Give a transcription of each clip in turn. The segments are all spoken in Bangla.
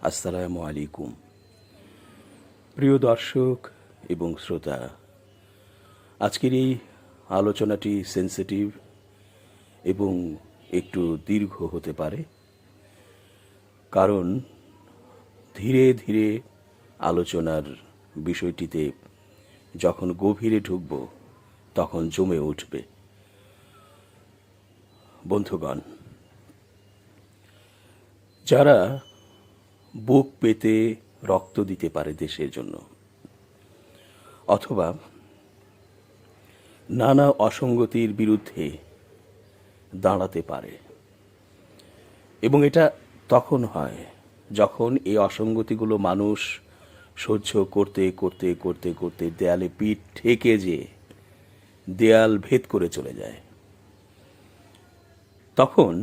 আসসালামু আলাইকুম। প্রিয় দর্শক এবং শ্রোতা, আজকের এই আলোচনাটি সেন্সিটিভ এবং একটু দীর্ঘ হতে পারে, কারণ ধীরে ধীরে আলোচনার বিষয়টিতে যখন গভীরে ঢুকব তখন জমে উঠবে। বন্ধুগণ, যারা বুক পেতে রক্ত দিতে পারে দেশের জন্য, অথবা নানা অসঙ্গতির বিরুদ্ধে দাঁড়াতে পারে, এবং এটা তখন হয় যখন এই অসঙ্গতিগুলো মানুষ সহ্য করতে করতে করতে করতে দেয়ালে পিঠ ঠেকে যে দেয়াল ভেদ করে চলে যায়, তখন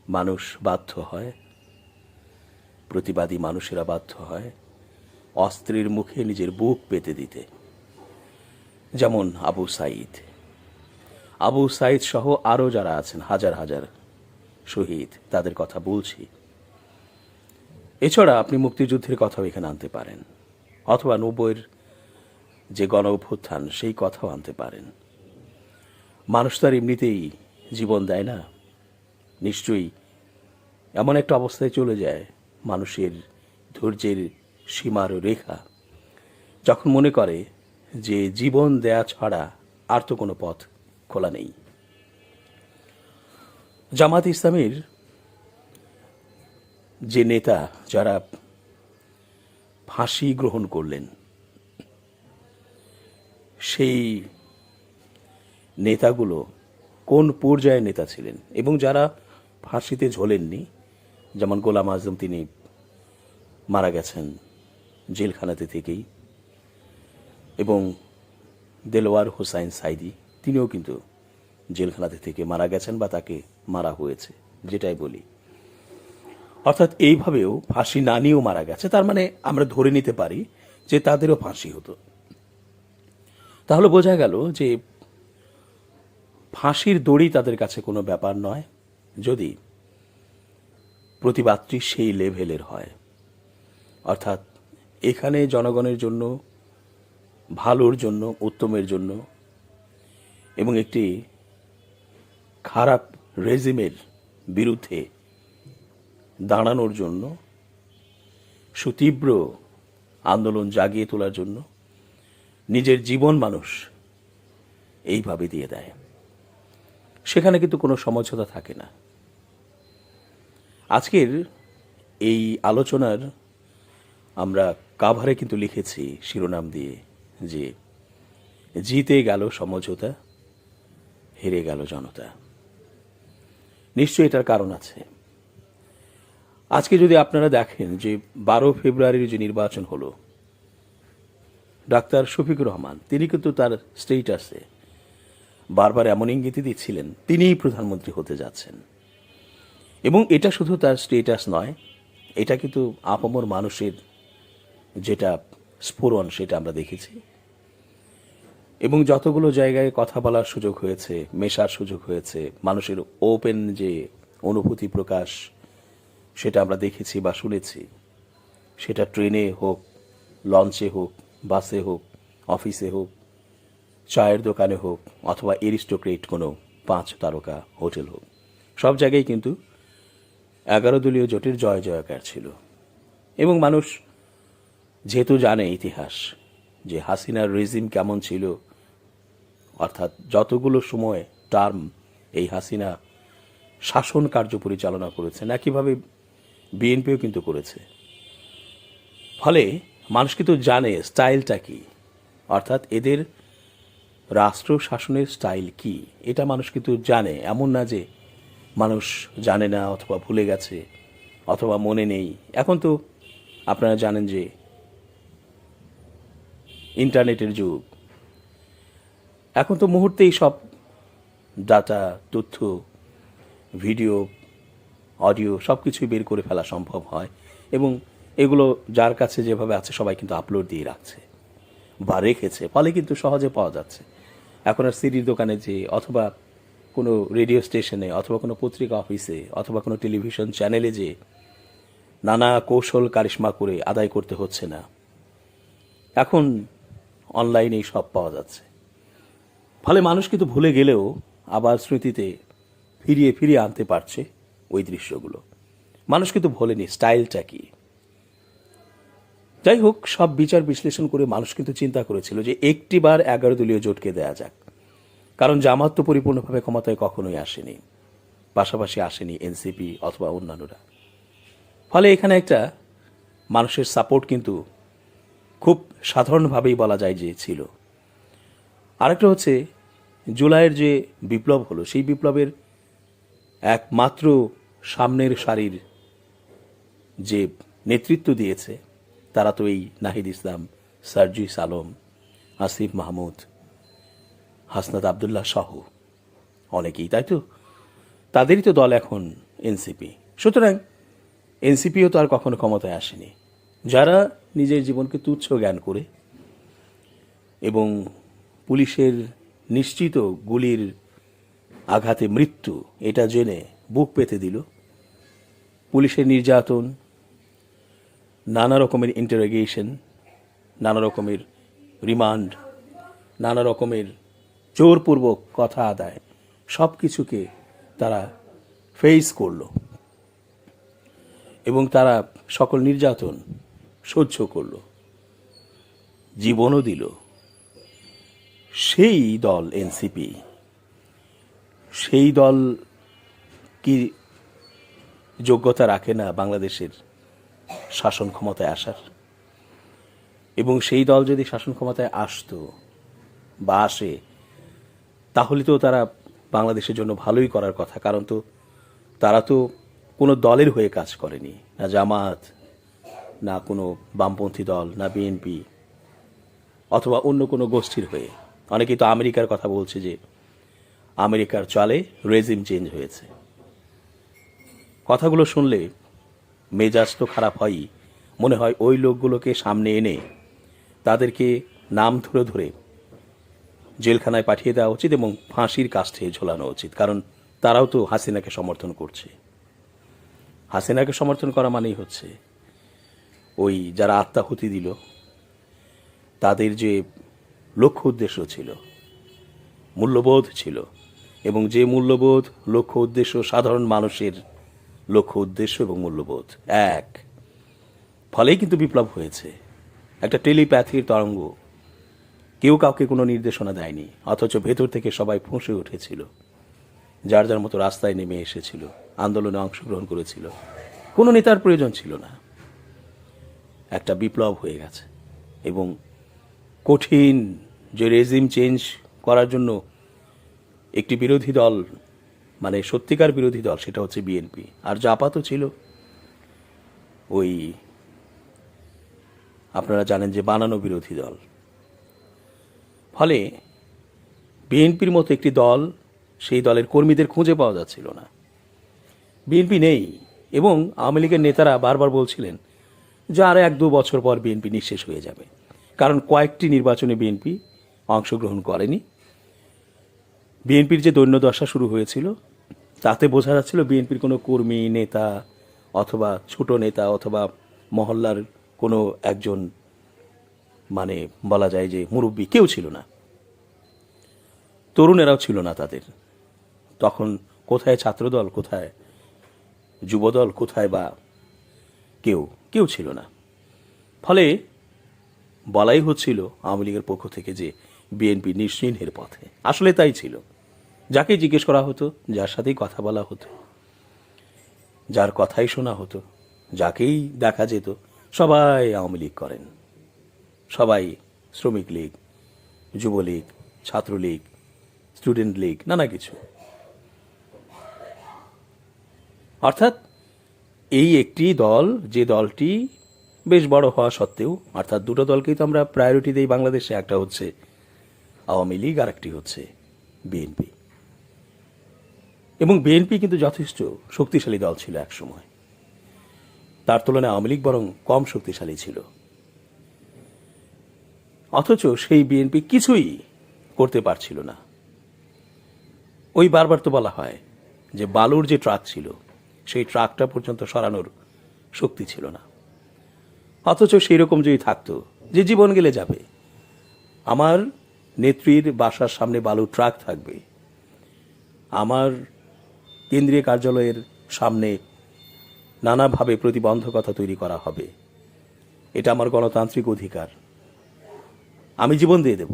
মানুষ বাধ্য হয়, প্রতিবাদী মানুষেরা বাধ্য হয় অস্ত্রের মুখে নিজের বুক পেতে দিতে। যেমন আবু সাইদ সহ আরও যারা আছেন, হাজার হাজার শহীদ, তাদের কথা বলছি। এছাড়া আপনি মুক্তিযুদ্ধের কথাও এখানে আনতে পারেন, অথবা 90-এর যে গণ অভ্যুত্থান সেই কথাও আনতে পারেন। মানুষ তো আর এমনিতেই জীবন দেয় না। নিশ্চয়ই এমন একটা অবস্থায় চলে যায় মানুষের ধৈর্যের সীমার রেখা, যখন মনে করে যে জীবন দেয়া ছাড়া আর তো কোনো পথ খোলা নেই। জামাত ইসলামের যে নেতা যারা ফাঁসি গ্রহণ করলেন, সেই নেতাগুলো কোন পর্যায়ের নেতা ছিলেন, এবং যারা ফাঁসিতে ঝোলেননি, যেমন গোলাম আজম, তিনি মারা গেছেন জেলখানাতে থেকেই, এবং দেলোয়ার হোসাইন সাইদি, তিনিও কিন্তু জেলখানাতে থেকে মারা গেছেন, বা তাকে মারা হয়েছে, যেটাই বলি। অর্থাৎ এইভাবেও ফাঁসি না নিয়েও মারা গেছে, তার মানে আমরা ধরে নিতে পারি যে তাদেরও ফাঁসি হতো। তাহলে বোঝা গেল যে ফাঁসির দড়ি তাদের কাছে কোনো ব্যাপার নয়, যদি প্রতিবাদটি সেই লেভেলের হয়। অর্থাৎ এখানে জনগণের জন্য, ভালোর জন্য, উত্তমের জন্য, এবং একটি খারাপ রেজিমের বিরুদ্ধে দাঁড়ানোর জন্য, সুতীব্র আন্দোলন জাগিয়ে তোলার জন্য নিজের জীবন মানুষ এইভাবে দিয়ে দেয়। সেখানে কিন্তু কোনো সমঝোতা থাকে না। আজকের এই আলোচনার আমরা কাভারে কিন্তু লিখেছি শিরোনাম দিয়ে যে জিতে গেল সমঝোতা, হেরে গেল জনতা। নিশ্চয়ই এটার কারণ আছে। আজকে যদি আপনারা দেখেন যে 12 ফেব্রুয়ারির যে নির্বাচন হলো, ডাক্তার শফিকুর রহমান তিনি কিন্তু তার স্টেটাসে বারবার এমন ইঙ্গিতই দিচ্ছিলেন তিনিই প্রধানমন্ত্রী হতে যাচ্ছেন। এবং এটা শুধু তার স্টেটাস নয়, এটা কিন্তু আপামর মানুষের যেটা স্ফুরণ সেটা আমরা দেখেছি। এবং যতগুলো জায়গায় কথা বলার সুযোগ হয়েছে, মেশার সুযোগ হয়েছে, মানুষের ওপেন যে অনুভূতি প্রকাশ সেটা আমরা দেখেছি বা শুনেছি। সেটা ট্রেনে হোক, লঞ্চে হোক, বাসে হোক, অফিসে হোক, চায়ের দোকানে হোক, অথবা এরিস্টোক্রেট কোনো 5 তারকা হোটেল হোক, সব জায়গায় কিন্তু 11 দলীয় জোটের জয় জয়কার ছিল। এবং মানুষ যেহেতু জানে ইতিহাস যে হাসিনার রেজিম কেমন ছিল, অর্থাৎ যতগুলো সময় টার্ম এই হাসিনা শাসন কার্য পরিচালনা করেছেন, একইভাবে বিএনপিও কিন্তু করেছে। ফলে মানুষ কিন্তু জানে স্টাইলটা কি, অর্থাৎ এদের রাষ্ট্র শাসনের স্টাইল কি, এটা মানুষ কিন্তু জানে। এমন না যে মানুষ জানে না, অথবা ভুলে গেছে, অথবা মনে নেই। এখন তো আপনারা জানেন যে ইন্টারনেটের যুগ। এখন তো মুহূর্তেই সব ডাটা, তথ্য, ভিডিও, অডিও সব কিছুই বের করে ফেলা সম্ভব হয়, এবং এগুলো যার কাছে যেভাবে আছে সবাই কিন্তু আপলোড দিয়ে রাখছে বা রেখেছে, ফলে কিন্তু সহজে পাওয়া যাচ্ছে। এখন আর সিডির দোকানে যে, অথবা কোনো রেডিও স্টেশনে, অথবা কোনো পত্রিকা অফিসে, অথবা কোনো টেলিভিশন চ্যানেলে যে নানা কৌশল কারিশমা করে আদায় করতে হচ্ছে না। এখন অনলাইনেই সব পাওয়া যাচ্ছে। ফলে মানুষ কিন্তু ভুলে গেলেও আবার স্মৃতিতে ফিরিয়ে ফিরিয়ে আনতে পারছে ওই দৃশ্যগুলো। মানুষ কিন্তু ভোলেনি স্টাইলটা কি। যাই হোক, সব বিচার বিশ্লেষণ করে মানুষ কিন্তু চিন্তা করেছিল যে একটিবার 11 দলীয় জোটকে দেয়া যাক, কারণ জামাত তো পরিপূর্ণভাবে ক্ষমতায় কখনোই আসেনি, পাশাপাশি আসেনি এনসিপি অথবা অন্যান্যরা। ফলে এখানে একটা মানুষের সাপোর্ট কিন্তু খুব সাধারণভাবেই বলা যায় যে ছিল। আরেকটা হচ্ছে জুলাইয়ের যে বিপ্লব হলো, সেই বিপ্লবের একমাত্র সামনের সারির যে নেতৃত্ব দিয়েছে তারা তো এই নাহিদ ইসলাম, সার্জিস আলম, আসিফ মাহমুদ, হাসনাত আবদুল্লাহ সহ অনেকেই, তাই তো? তাদেরই তো দল এখন এনসিপি। সুতরাং এনসিপিও তো আর কখনো ক্ষমতায় আসেনি। যারা নিজের জীবনকে তুচ্ছ জ্ঞান করে এবং পুলিশের নিশ্চিত গুলির আঘাতে মৃত্যু এটা জেনে বুক পেতে দিল, পুলিশের নির্যাতন, নানা রকমের ইন্টারোগেশন, নানা রকমের রিমান্ড, নানা রকমের জোরপূর্বক কথা আদায়, সব কিছুকে তারা ফেস করল এবং তারা সকল নির্যাতন সহ্য করল, জীবনও দিল। সেই দল এনসিপি, সেই দল কি যোগ্যতা রাখে না বাংলাদেশের শাসন ক্ষমতায় আসার? এবং সেই দল যদি শাসন ক্ষমতায় আসতো বা আসে, তাহলে তো তারা বাংলাদেশের জন্য ভালোই করার কথা। কারণ তো তারা তো কোনো দলের হয়ে কাজ করেনি, না জামাত, না কোনো বামপন্থী দল, না বিএনপি অথবা অন্য কোনো গোষ্ঠীর হয়ে। অনেকেই তো আমেরিকার কথা বলছে যে আমেরিকার চালে রেজিম চেঞ্জ হয়েছে। কথাগুলো শুনলে মেজাজ তো খারাপ হয়ই। মনে হয় ওই লোকগুলোকে সামনে এনে তাদেরকে নাম ধরে ধরে জেলখানায় পাঠিয়ে দেওয়া উচিত এবং ফাঁসির কাষ্ঠে ঝোলানো উচিত। কারণ তারাও তো হাসিনাকে সমর্থন করছে। হাসিনাকে সমর্থন করা মানেই হচ্ছে ওই যারা আত্মাহুতি দিল তাদের যে লক্ষ্য উদ্দেশ্য ছিল, মূল্যবোধ ছিল, এবং যে মূল্যবোধ, লক্ষ্য উদ্দেশ্য সাধারণ মানুষের লক্ষ্য উদ্দেশ্য এবং মূল্যবোধ এক, ফলেই কিন্তু বিপ্লব হয়েছে। একটা টেলিপ্যাথির তরঙ্গ, কেউ কাউকে কোনো নির্দেশনা দেয়নি, অথচ ভেতর থেকে সবাই ফুঁসে উঠেছিল, যার যার মতো রাস্তায় নেমে এসেছিল, আন্দোলনে অংশগ্রহণ করেছিল। কোনো নেতার প্রয়োজন ছিল না। একটা বিপ্লব হয়ে গেছে এবং কঠিন যে রেজিম চেঞ্জ করার জন্য একটি বিরোধী দল, মানে সত্যিকার বিরোধী দল, সেটা হচ্ছে বিএনপি। আর জাপাত ছিল ওই, আপনারা জানেন যে বানানো বিরোধী দল। ফলে বিএনপির মতো একটি দল, সেই দলের কর্মীদের খুঁজে পাওয়া যাচ্ছিল না। বিএনপি নেই এবং আওয়ামী লীগের নেতারা বারবার বলছিলেন যে আরও 1-2 বছর পর বিএনপি নিঃশেষ হয়ে যাবে। কারণ কয়েকটি নির্বাচনে বিএনপি অংশগ্রহণ করেনি। বিএনপির যে দৈন্যদশা শুরু হয়েছিল তাতে বোঝা যাচ্ছিল বিএনপির কোনো কর্মী, নেতা অথবা ছোট নেতা অথবা মহল্লার কোনো একজন, মানে বলা যায় যে মুরব্বী, কেউ ছিল না। তরুণেরাও ছিল না তাদের। তখন কোথায় ছাত্রদল, কোথায় যুবদল, কোথায় বা কেউ ছিল না। ফলে বলাই হচ্ছিল আওয়ামী লীগের পক্ষ থেকে যে বিএনপি নিশ্চিহ্নের পথে। আসলে তাই ছিল। যাকে জিজ্ঞেস করা হতো, যার সাথেই কথা বলা হতো, যার কথাই শোনা হতো, যাকেই দেখা যেত, সবাই আওয়ামী লীগ করেন, সবাই শ্রমিক লীগ, যুবলীগ, ছাত্রলীগ, স্টুডেন্ট লীগ, নানা কিছু। অর্থাৎ এই একটি দল, যে দলটি বেশ বড় হওয়া সত্ত্বেও, অর্থাৎ দুটো দলকেই তো আমরা প্রায়োরিটি দিই বাংলাদেশে, একটা হচ্ছে আওয়ামী লীগ আর একটি হচ্ছে বিএনপি। এবং বিএনপি কিন্তু যথেষ্ট শক্তিশালী দল ছিল এক সময়। তার তুলনায় আওয়ামী লীগ বরং কম শক্তিশালী ছিল। অথচ সেই বিএনপি কিছুই করতে পারছিল না। ওই বারবার তো বলা হয় যে বালুর যে ট্রাক ছিল সেই ট্রাকটা পর্যন্ত সরানোর শক্তি ছিল না। অথচ সেই রকম যদি থাকতো, যে জীবন গেলে যাবে, আমার নেত্রীর বাসার সামনে বালুর ট্রাক থাকবে, আমার কেন্দ্রীয় কার্যালয়ের সামনে নানাভাবে প্রতিবন্ধকতা তৈরি করা হবে, এটা আমার গণতান্ত্রিক অধিকার, আমি জীবন দিয়ে দেব,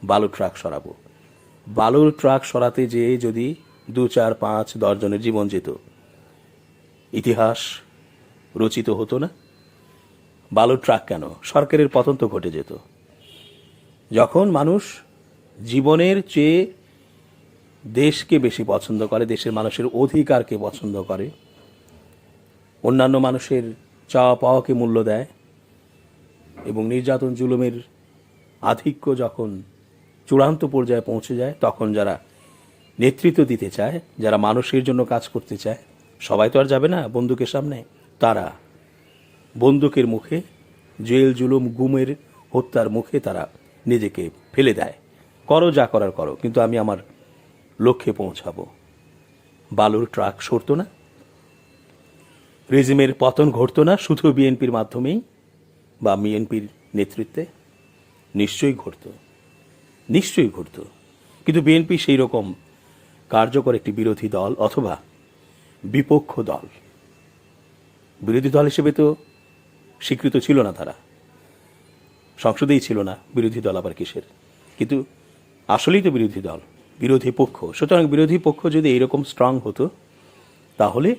বালুর ট্রাক সরাবো। বালুর ট্রাক সরাতে যেয়ে যদি 2, 4, 5, 10 জনের জীবন যেত, ইতিহাস রচিত হতো না? বালুর ট্রাক কেন, সরকারের পতন তো ঘটে যেত। যখন মানুষ জীবনের চেয়ে দেশকে বেশি পছন্দ করে, দেশের মানুষের অধিকারকে পছন্দ করে, অন্যান্য মানুষের চাওয়া পাওয়াকে মূল্য দেয়, এবং নির্যাতন জুলুমের আধিক্য যখন চূড়ান্ত পর্যায়ে পৌঁছে যায়, তখন যারা নেতৃত্ব দিতে চায়, যারা মানুষের জন্য কাজ করতে চায়, সবাই তো আর যাবে না বন্দুকের সামনে, তারা বন্দুকের মুখে, জেল জুলুম গুমের হত্যার মুখে তারা নিজেকে ফেলে দেয়। করো যা করার করো, কিন্তু আমি আমার লক্ষ্যে পৌঁছাবো। বালুর ট্রাক সরতো না, রেজিমের পতন ঘটতো না শুধু বিএনপির মাধ্যমেই বা বিএনপির নেতৃত্বে? নিশ্চয়ই ঘটত। কিন্তু বিএনপি সেই রকম কার্যকর একটি বিরোধী দল অথবা বিপক্ষ দল, বিরোধী দল হিসেবে তো স্বীকৃত ছিল না, তারা সংসদেই ছিল না, বিরোধী দল আবার কিসের? কিন্তু আসলেই তো বিরোধী দল, বিরোধী পক্ষ। সুতরাং বিরোধী পক্ষ যদি এইরকম স্ট্রং হতো, তাহলে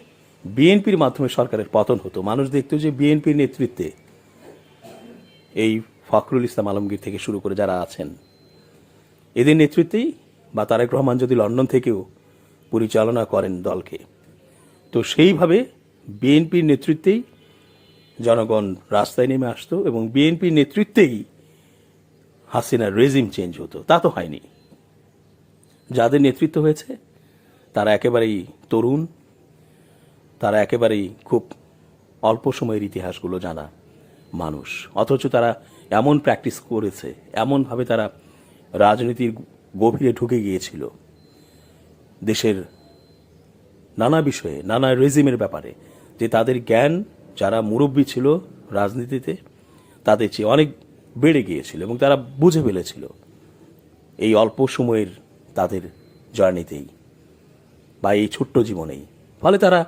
বিএনপির মাধ্যমে সরকারের পতন হতো। মানুষ দেখতো যে বিএনপির নেতৃত্বে এই ফখরুল ইসলাম আলমগীর থেকে শুরু করে যারা আছেন, এদের নেতৃত্বেই, বা তারেক রহমান যদি লন্ডন থেকেও পরিচালনা করেন দলকে, তো সেইভাবে বিএনপির নেতৃত্বেই জনগণ রাস্তায় নেমে আসতো এবং বিএনপির নেতৃত্বেই হাসিনার রেজিম চেঞ্জ হতো। তা তো হয়নি। যাদের নেতৃত্ব হয়েছে তারা একেবারেই তরুণ, তারা একেবারেই খুব অল্প সময়ের ইতিহাসগুলো জানা মানুষ, অথচ তারা এমন প্র্যাকটিস করেছে, এমনভাবে তারা রাজনীতির গভীরে ঢুকে গিয়েছিল, দেশের নানা বিষয়ে, নানা রেজিমের ব্যাপারে, যে তাদের জ্ঞান যারা মুরব্বী ছিল রাজনীতিতে তাদের চেয়ে অনেক বেড়ে গিয়েছিল, এবং তারা বুঝে ফেলেছিল এই অল্প সময়ের তাদের জার্নিতেই বা এই ছোট্ট জীবনেই। ফলে তারা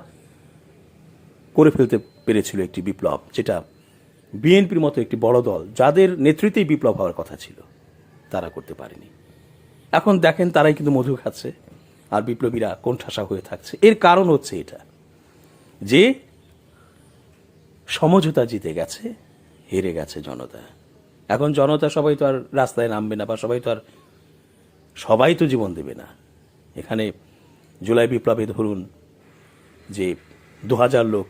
করে ফেলতে পেরেছিল একটি বিপ্লব, যেটা বিএনপির মতো একটি বড় দল, যাদের নেতৃত্বেই বিপ্লব হওয়ার কথা ছিল, তারা করতে পারেনি। এখন দেখেন তারাই কিন্তু মধু খাচ্ছে আর বিপ্লবীরা কোণঠাসা হয়ে থাকছে। এর কারণ হচ্ছে এটা যে সমঝোতা জিতে গেছে, হেরে গেছে জনতা। এখন জনতা সবাই তো আর রাস্তায় নামবে না, বা সবাই তো জীবন দেবে না। এখানে জুলাই বিপ্লবে ধরুন যে 2000 লোক,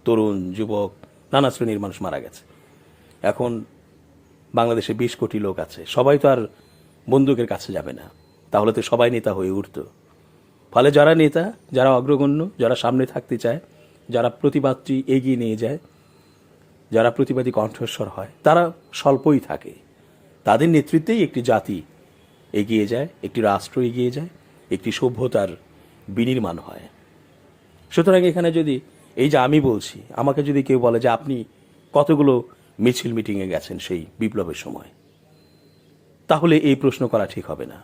তরুণ যুবক নানা শ্রেণীর মানুষ মারা গেছে। এখন বাংলাদেশে 20 কোটি লোক আছে, সবাই তো আর বন্দুকের কাছে যাবে না, তাহলে তো সবাই নেতা হয়ে উঠত। ফলে যারা নেতা, যারা অগ্রগণ্য, যারা সামনে থাকতে চায়, যারা প্রতিবাদটি এগিয়ে নিয়ে যায়, যারা প্রতিবাদী কণ্ঠস্বর হয়, তারা স্বল্পই থাকে। তাদের নেতৃত্বেই একটি জাতি এগিয়ে যায়, একটি রাষ্ট্র এগিয়ে যায়, একটি সভ্যতার বিনির্মাণ হয়। সুতরাং এখানে যদি এই যে আমি বলছি, আমাকে যদি কেউ বলে যে আপনি কতগুলো মিছিল মিটিংয়ে গেছেন সেই বিপ্লবের সময়, তাহলে এই প্রশ্ন করা ঠিক হবে না।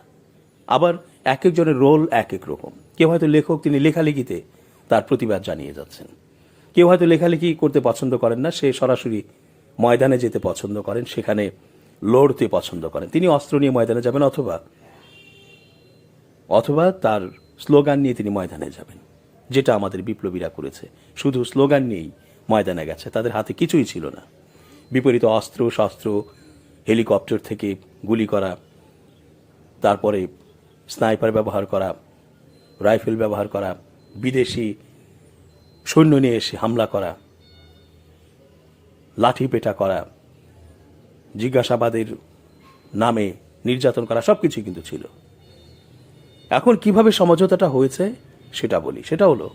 আবার এক একজনের রোল এক এক রকম। কেউ হয়তো লেখক, তিনি লেখালেখিতে তার প্রতিবাদ জানিয়ে যাচ্ছেন। কেউ হয়তো লেখালেখি করতে পছন্দ করেন না, সে সরাসরি ময়দানে যেতে পছন্দ করেন, সেখানে লড়তে পছন্দ করেন, তিনি অস্ত্র নিয়ে ময়দানে যাবেন, অথবা তার স্লোগান নিয়ে তিনি ময়দানে যাবেন, যেটা আমাদের বিপ্লবীরা করেছে। শুধু স্লোগান নিয়েই ময়দানে গেছে, তাদের হাতে কিছুই ছিল না। বিপরীত অস্ত্র শস্ত্র, হেলিকপ্টার থেকে গুলি করা, তারপরে স্নাইপার ব্যবহার করা, রাইফেল ব্যবহার করা, বিদেশি সৈন্য নিয়ে এসে হামলা করা, লাঠি পেটা করা, জিজ্ঞাসাবাদের নামে নির্যাতন করা, সব কিছুই কিন্তু ছিল। এখন কিভাবে সমঝোতাটা হয়েছে সেটা বলি। সেটা হলো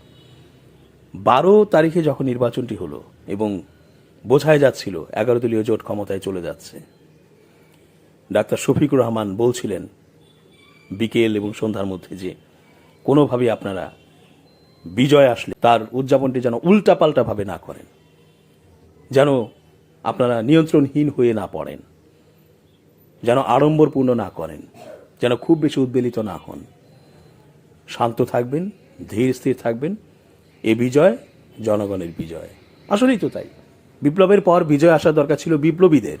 12 তারিখে যখন নির্বাচনটি হলো এবং বোঝাই যাচ্ছিল 11 দলীয় জোট ক্ষমতায় চলে যাচ্ছে, ডাক্তার শফিকুর রহমান বলছিলেন বিকেল এবং সন্ধ্যার মধ্যে যে কোনোভাবেই আপনারা বিজয় আসলে তার উদযাপনটি যেন উল্টাপাল্টাভাবে না করেন, যেন আপনারা নিয়ন্ত্রণহীন হয়ে না পড়েন, যেন আড়ম্বরপূর্ণ না করেন, যেন খুব বেশি উদ্বেলিত না হন। শান্ত থাকবেন, ধীর স্থির থাকবেন। এ বিজয় জনগণের বিজয়। আসলেই তো তাই। বিপ্লবের পর বিজয় আসার দরকার ছিল বিপ্লবীদের।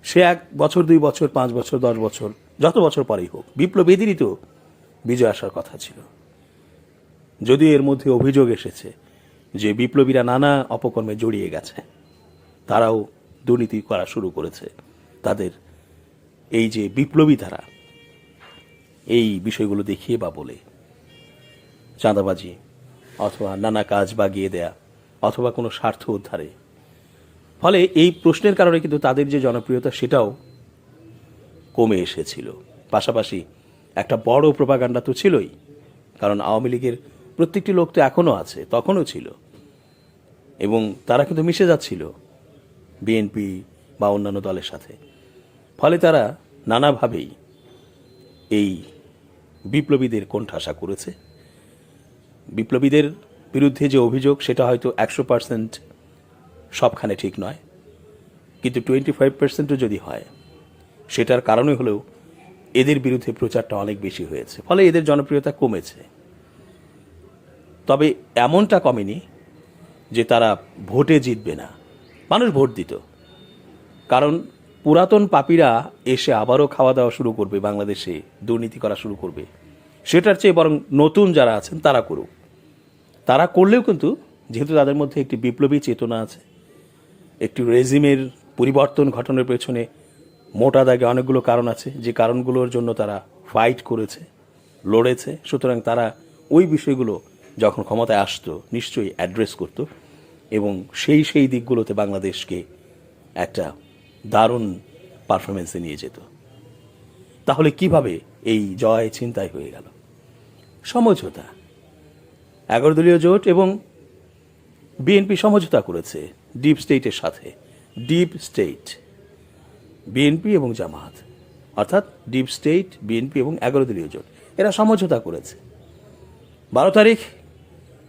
সে 1 বছর, 2 বছর, 5 বছর, 10 বছর, যত বছর পরেই হোক, বিপ্লবীদেরই তো বিজয় আসার কথা ছিল। যদিও এর মধ্যে অভিযোগ এসেছে যে বিপ্লবীরা নানা অপকর্মে জড়িয়ে গেছে, তারাও দুর্নীতি করা শুরু করেছে। তাদের এই যে বিপ্লবী তারা এই বিষয়গুলো দেখিয়ে বা বলে, চাঁদাবাজি অথবা নানা কাজ বাগিয়ে দেয়া অথবা কোনো স্বার্থ উদ্ধারে, ফলে এই প্রশ্নের কারণে কিন্তু তাদের যে জনপ্রিয়তা সেটাও কমে এসেছিল। পাশাপাশি একটা বড় প্রোপাগান্ডা তো ছিলই, কারণ আওয়ামী লীগের প্রত্যেকটি লোক তো এখনও আছে, তখনও ছিল, এবং তারা কিন্তু মিশে যাচ্ছিল বিএনপি বা অন্যান্য দলের সাথে। ফলে তারা নানাভাবেই এই বিপ্লবীদের কোণঠাসা করেছে। বিপ্লবীদের বিরুদ্ধে যে অভিযোগ সেটা হয়তো 100% সবখানে ঠিক নয়, কিন্তু 25%ও যদি হয়, সেটার কারণে হলেও এদের বিরুদ্ধে প্রচারটা অনেক বেশি হয়েছে, ফলে এদের জনপ্রিয়তা কমেছে। তবে এমনটা কমেনি যে তারা ভোটে জিতবে না। মানুষ ভোট দিত, কারণ পুরাতন পাপীরা এসে আবারও খাওয়া দাওয়া শুরু করবে, বাংলাদেশে দুর্নীতি করা শুরু করবে। সেটার চেয়ে বরং নতুন যারা আছেন তারা করুক। তারা করলেও কিন্তু যেহেতু তাদের মধ্যে একটি বিপ্লবী চেতনা আছে, একটি রেজিমের পরিবর্তন ঘটনার পেছনে মোটা দাগে অনেকগুলো কারণ আছে, যে কারণগুলোর জন্য তারা ফাইট করেছে, লড়েছে। সুতরাং তারা ওই বিষয়গুলো যখন ক্ষমতায় আসতো নিশ্চয়ই অ্যাড্রেস করত এবং সেই দিকগুলোতে বাংলাদেশকে একটা দারুণ পারফরমেন্সে নিয়ে যেত। তাহলে কিভাবে এই জয় ছিনতাই হয়ে গেল? সমঝোতা। 11 দলীয় জোট এবং বিএনপি সমঝোতা করেছে ডিপ স্টেটের সাথে। ডিপ স্টেট, বিএনপি এবং জামাত, অর্থাৎ ডিপ স্টেট, বিএনপি এবং 11 দলীয় জোট, এরা সমঝোতা করেছে। 12 তারিখ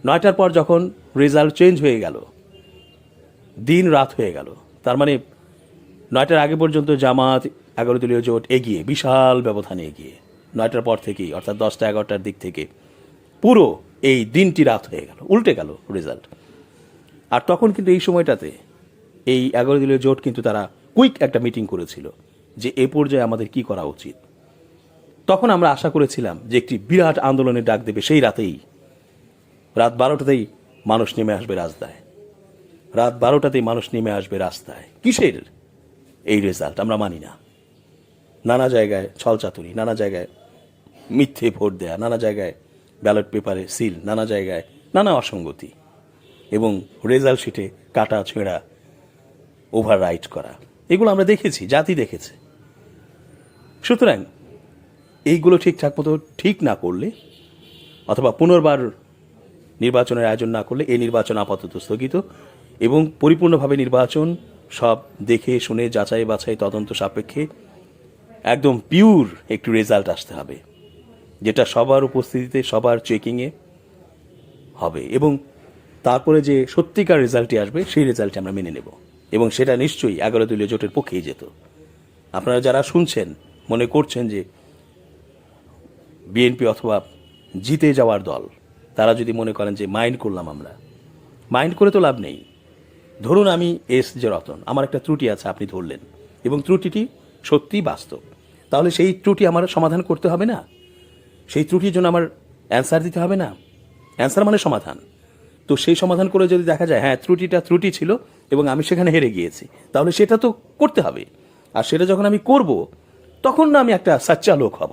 9টার পর যখন রেজাল্ট চেঞ্জ হয়ে গেল, দিন রাত হয়ে গেল, তার মানে 9টার আগে পর্যন্ত জামাত 11 দলীয় জোট এগিয়ে, বিশাল ব্যবধানে এগিয়ে। 9টার পর থেকেই, অর্থাৎ 10টা 11টার দিক থেকে পুরো এই দিনটি রাত হয়ে গেল, উল্টে গেল রেজাল্ট। আর তখন কিন্তু এই সময়টাতে এই 11 দলীয় জোট কিন্তু তারা কুইক একটা মিটিং করেছিল যে এ পর্যায়ে আমাদের কি করা উচিত। তখন আমরা আশা করেছিলাম যে একটি বিরাট আন্দোলনের ডাক দেবে সেই রাতেই, রাত 12টাতেই মানুষ নেমে আসবে রাস্তায়, রাত 12টাতেই মানুষ নেমে আসবে রাস্তায়। কিসের এই রেজাল্ট আমরা মানি না। নানা জায়গায় ছলচাতুরি, নানা জায়গায় মিথ্যে ভোট দেয়া, নানা জায়গায় ব্যালট পেপারে সিল, নানা জায়গায় নানা অসঙ্গতি এবং রেজাল্ট শিটে কাটা ছেঁড়া, ওভার রাইট করা, এগুলো আমরা দেখেছি, জাতি দেখেছে। সুতরাং এইগুলো ঠিকঠাক মতো ঠিক না করলে অথবা পুনর্বার নির্বাচনের আয়োজন না করলে এই নির্বাচন আপাতত স্থগিত এবং পরিপূর্ণভাবে নির্বাচন সব দেখে শুনে যাচাই বাছাই তদন্ত সাপেক্ষে একদম পিওর একটি রেজাল্ট আসতে হবে, যেটা সবার উপস্থিতিতে সবার চেকিংয়ে হবে এবং তারপরে যে সত্যিকার রেজাল্টটি আসবে সেই রেজাল্টটি আমরা মেনে নেব এবং সেটা নিশ্চয়ই 11 দলীয় জোটের পক্ষেই যেত। আপনারা যারা শুনছেন মনে করছেন যে বিএনপি অথবা জিতে যাওয়ার দল, তারা যদি মনে করেন যে মাইন্ড করলাম, আমরা মাইন্ড করে তো লাভ নেই। ধরুন আমি এস যে রতন, আমার একটা ত্রুটি আছে, আপনি ধরলেন এবং ত্রুটিটি সত্যিই বাস্তব, তাহলে সেই ত্রুটি আমার সমাধান করতে হবে না? সেই ত্রুটির জন্য আমার অ্যান্সার দিতে হবে না? অ্যান্সার মানে সমাধান। তো সেই সমাধান করে যদি দেখা যায় হ্যাঁ ত্রুটিটা ত্রুটি ছিল এবং আমি সেখানে হেরে গিয়েছি, তাহলে সেটা তো করতে হবে। আর সেটা যখন আমি করব তখন না আমি একটা সাচ্চা লোক হব,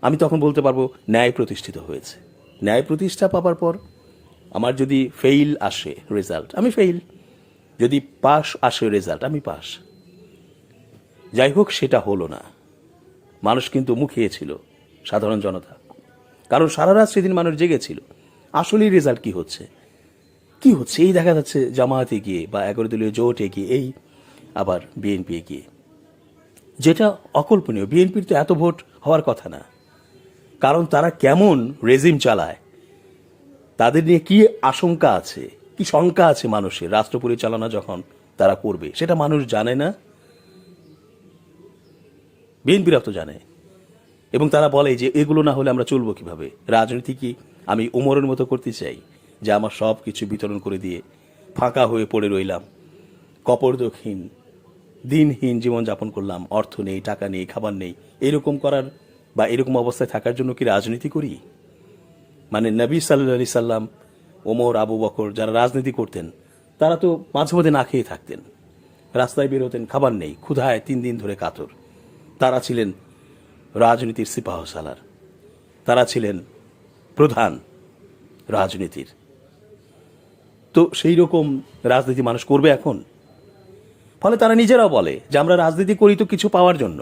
আমি তখন বলতে পারবো ন্যায় প্রতিষ্ঠিত হয়েছে। ন্যায় প্রতিষ্ঠা পাবার পর আমার যদি ফেইল আসে রেজাল্ট, আমি ফেইল, যদি পাস আসে রেজাল্ট, আমি পাস। যাই হোক, সেটা হলো না। মানুষ কিন্তু মুখিয়েছিল, সাধারণ জনতা, কারণ সারা রাত সেদিন মানুষ জেগেছিল আসলেই রেজাল্ট কি হচ্ছে কি হচ্ছে। এই দেখা যাচ্ছে জামায়াত এগিয়ে বা 11 দলীয় জোট এগিয়ে, এই আবার বিএনপি এগিয়ে, যেটা অকল্পনীয়। বিএনপির তো এত ভোট হওয়ার কথা না, কারণ তারা কেমন রেজিম চালায় তাদের নিয়ে কি আশঙ্কা আছে, কি শঙ্কা আছে মানুষের রাষ্ট্র পরিচালনা যখন তারা করবে, সেটা মানুষ জানে না, বিএনপিরা তো জানে। এবং তারা বলে যে এগুলো না হলে আমরা চলবো কিভাবে? রাজনীতি কি আমি ওমরের মতো করতে চাই, যে আমার সব কিছু বিতরণ করে দিয়ে ফাঁকা হয়ে পড়ে রইলাম, কপর্দকহীন দিনহীন জীবনযাপন করলাম, অর্থ নেই, টাকা নেই, খাবার নেই, এরকম করার বা এরকম অবস্থায় থাকার জন্য কি রাজনীতি করি? মানে নবী সাল্লাল্লাহু সাল্লাম, ওমর, আবু বকর যারা রাজনীতি করতেন, তারা তো মাঝে মধ্যে না খেয়ে থাকতেন, রাস্তায় বেরোতেন, খাবার নেই, ক্ষুধায় 3 দিন ধরে কাতর। তারা ছিলেন রাজনীতির সিপাহসালার, তারা ছিলেন প্রধান রাজনীতির। তো সেই রকম রাজনীতি মানুষ করবে এখন? ফলে তারা নিজেরাও বলে যে আমরা রাজনীতি করি তো কিছু পাওয়ার জন্য,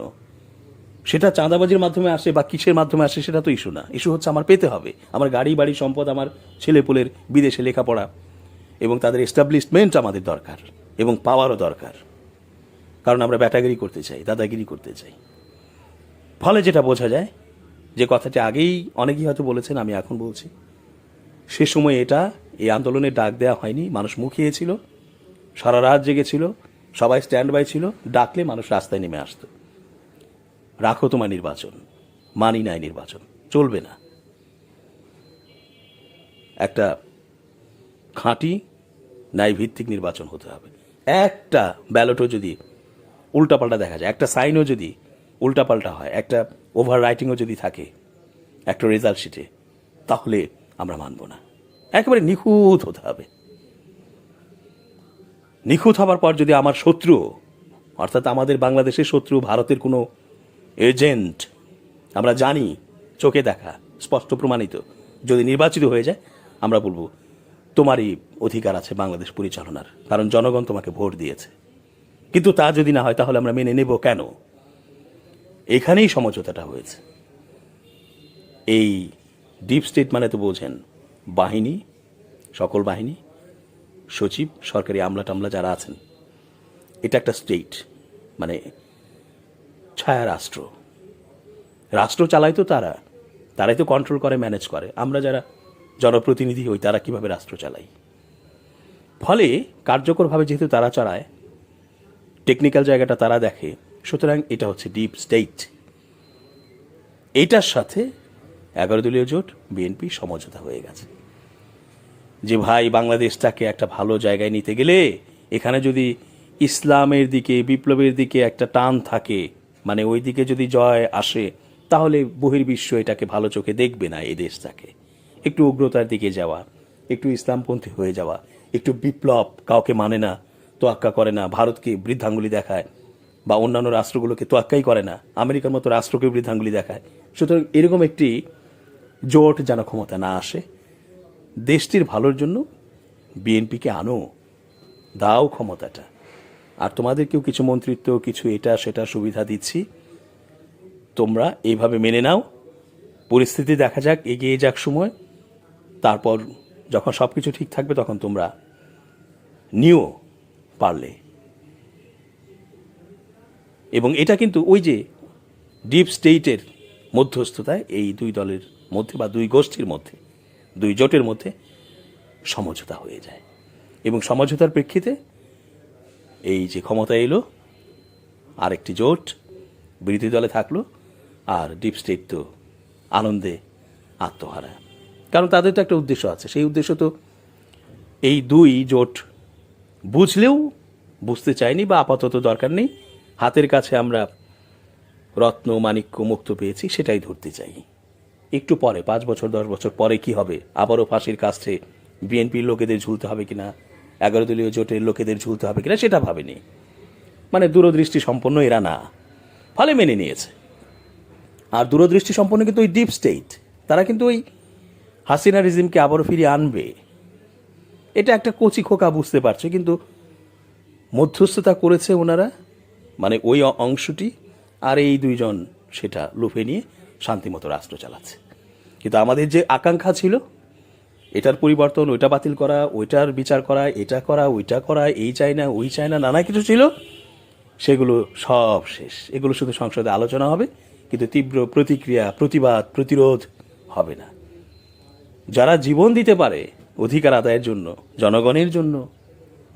সেটা চাঁদাবাজির মাধ্যমে আসে বা কিসের মাধ্যমে আসে সেটা তো ইস্যু না। ইস্যু হচ্ছে আমার পেতে হবে, আমার গাড়ি বাড়ি সম্পদ, আমার ছেলেপুলের বিদেশে লেখাপড়া এবং তাদের এস্টাবলিশমেন্ট আমাদের দরকার এবং পাওয়ারও দরকার, কারণ আমরা ব্যাটাগিরি করতে চাই, দাদাগিরি করতে চাই। ফলে যেটা বোঝা যায়, যে কথাটি আগেই অনেকেই হয়তো বলেছেন, আমি এখন বলছি, সে সময় এই আন্দোলনের ডাক দেওয়া হয়নি, মানুষ মুখিয়েছিল, সারা রাত জেগেছিল, সবাই স্ট্যান্ড বাই ছিল, ডাকলে মানুষ রাস্তায় নেমে আসতো। রাখো তোমার নির্বাচন, মানি নাই নির্বাচন, চলবে না। একটা খাঁটি ন্যায়ভিত্তিক নির্বাচন হতে হবে। একটা ব্যালটও যদি উল্টাপাল্টা দেখা যায়, একটা সাইনও যদি উল্টাপাল্টা হয়, একটা ওভার রাইটিংও যদি থাকে একটা রেজাল্ট শিটে, তাহলে আমরা মানব না। একেবারে নিখুঁত হতে হবে। নিখুঁত হবার পর যদি আমার শত্রু, অর্থাৎ আমাদের বাংলাদেশের শত্রু ভারতের কোনো এজেন্ট, আমরা জানি, চোখে দেখা, স্পষ্ট প্রমাণিত, যদি নির্বাচিত হয়ে যায়, আমরা বলবো তোমারই অধিকার আছে বাংলাদেশ পরিচালনার, কারণ জনগণ তোমাকে ভোট দিয়েছে। কিন্তু তা যদি না হয়, তাহলে আমরা মেনে নেব কেন? এখানেই সমঝোতাটা হয়েছে। এই ডিপ স্টেট মানে তো বোঝেন, বাহিনী, সকল বাহিনী, সচিব, সরকারি আমলা টামলা যারা আছেন, এটা একটা স্টেট, মানে ছায়া রাষ্ট্র। রাষ্ট্র চালায় তো তারাই তো কন্ট্রোল করে, ম্যানেজ করে। আমরা যারা জনপ্রতিনিধি হই, তারা কিভাবে রাষ্ট্র চালাই? ফলে কার্যকরভাবে যেহেতু তারা চালায়, টেকনিক্যাল জায়গাটা তারা দেখে, সুতরাং এটা হচ্ছে ডিপ স্টেট। এইটার সাথে 11 দলীয় জোট, বিএনপি সমঝোতা হয়ে গেছে যে ভাই, বাংলাদেশটাকে একটা ভালো জায়গায় নিতে গেলে এখানে যদি ইসলামের দিকে, বিপ্লবের দিকে একটা টান থাকে, মানে ওই দিকে যদি জয় আসে, তাহলে বহির্বিশ্ব এটাকে ভালো চোখে দেখবে না। এই দেশটাকে একটু উগ্রতার দিকে যাওয়া, একটু ইসলামপন্থী হয়ে যাওয়া, একটু বিপ্লব, কাউকে মানে না, তোয়াক্কা করে না, ভারতকে বৃদ্ধাঙ্গুলি দেখায়, বা অন্যান্য রাষ্ট্রগুলোকে তোয়াক্কাই করে না, আমেরিকার মতো রাষ্ট্রকে বৃদ্ধাঙ্গুলি দেখায়। সুতরাং এরকম একটি জোট যেন ক্ষমতা না আসে, দেশটির ভালোর জন্য বিএনপিকে আনো, দাও ক্ষমতাটা। আর তোমাদেরকেও কিছু মন্ত্রিত্ব, কিছু এটা সেটা সুবিধা দিচ্ছি, তোমরা এইভাবে মেনে নাও, পরিস্থিতি দেখা যাক, এগিয়ে যাক সময়, তারপর যখন সব কিছু ঠিক থাকবে তখন তোমরা নিও পারলে। এবং এটা কিন্তু ওই যে ডিপ স্টেটের মধ্যস্থতায় এই দুই দলের মধ্যে বা দুই গোষ্ঠীর মধ্যে, দুই জোটের মধ্যে সমঝোতা হয়ে যায়। এবং সমঝোতার প্রেক্ষিতে এই যে ক্ষমতা এলো, আরেকটি জোট বিরোধী দলে থাকলো, আর ডিপ স্টেট তো আনন্দে আত্মহারা। কারণ তাদের তো একটা উদ্দেশ্য আছে, সেই উদ্দেশ্য তো এই দুই জোট বুঝলেও বুঝতে চায়নি, বা আপাতত দরকার নেই, হাতের কাছে আমরা রত্ন মাণিক্য মুক্ত পেয়েছি, সেটাই ধরতে চাই। একটু পরে 5 বছর 10 বছর পরে কি হবে, আবারও ফাঁসির কাছে বিএনপির লোকেদের ঝুলতে হবে কিনা, 11 দলীয় জোটের লোকেদের ঝুলতে হবে কিনা, সেটা ভাবেনি। মানে দূরদৃষ্টি সম্পন্ন এরা না, ফলে মেনে নিয়েছে। আর দূরদৃষ্টি সম্পন্ন কিন্তু ওই ডিপ স্টেট, তারা কিন্তু ওই হাসিনা রিজিমকে আবারও ফিরিয়ে আনবে, এটা একটা কচি খোকা বুঝতে পারছে। কিন্তু মধ্যস্থতা করেছে ওনারা, মানে ওই অংশটি, আর এই দুইজন সেটা লুফে নিয়ে শান্তিমতো রাষ্ট্র চালাচ্ছে। কিন্তু আমাদের যে আকাঙ্ক্ষা ছিল, এটার পরিবর্তন, ওইটা বাতিল করা, ওইটার বিচার করা, এটা করা, ওইটা করা, এই চাই না, ওই চাই না, নানা কিছু ছিল, সেগুলো সব শেষ। এগুলো শুধু সংসদে আলোচনা হবে, কিন্তু তীব্র প্রতিক্রিয়া, প্রতিবাদ, প্রতিরোধ হবে না। যারা জীবন দিতে পারে অধিকার আদায়ের জন্য, জনগণের জন্য,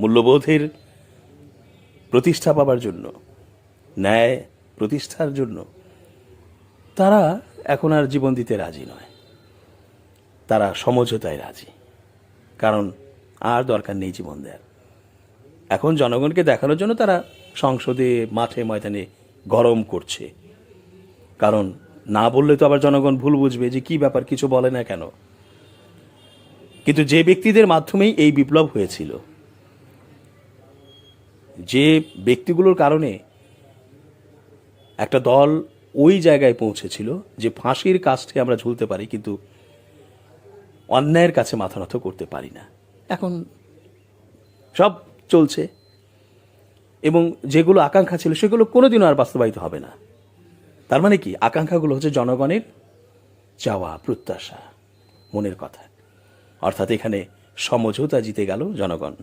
মূল্যবোধের প্রতিষ্ঠা পাবার জন্য, ন্যায় প্রতিষ্ঠার জন্য, তারা এখন আর জীবন দিতে রাজি নয়। তারা সমঝোতায় রাজি, কারণ আর দরকার নেই জীবন দেওয়ার। এখন জনগণকে দেখানোর জন্য তারা সংসদে, মাঠে ময়দানে গরম করছে, কারণ না বললে তো আবার জনগণ ভুল বুঝবে যে কি ব্যাপার, কিছু বলে না কেন। কিন্তু যে ব্যক্তিদের মাধ্যমেই এই বিপ্লব হয়েছিল, যে ব্যক্তিগুলোর কারণে একটা দল ওই জায়গায় পৌঁছেছিল যে ফাঁসির কাজটি আমরা ঝুলতে পারি, কিন্তু অন্যায়ের কাছে মাথা নত করতে পারি না, এখন সব চলছে। এবং যেগুলো আকাঙ্ক্ষা ছিল সেগুলো কোনোদিনও আর বাস্তবায়িত হবে না। তার মানে কি, আকাঙ্ক্ষাগুলো হচ্ছে জনগণের চাওয়া, প্রত্যাশা, মনের কথা। অর্থাৎ এখানে সমঝোতা জিতে গেল, জনগণ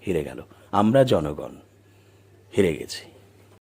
হেরে গেল, আমরা জনগণ হেরে গেছি।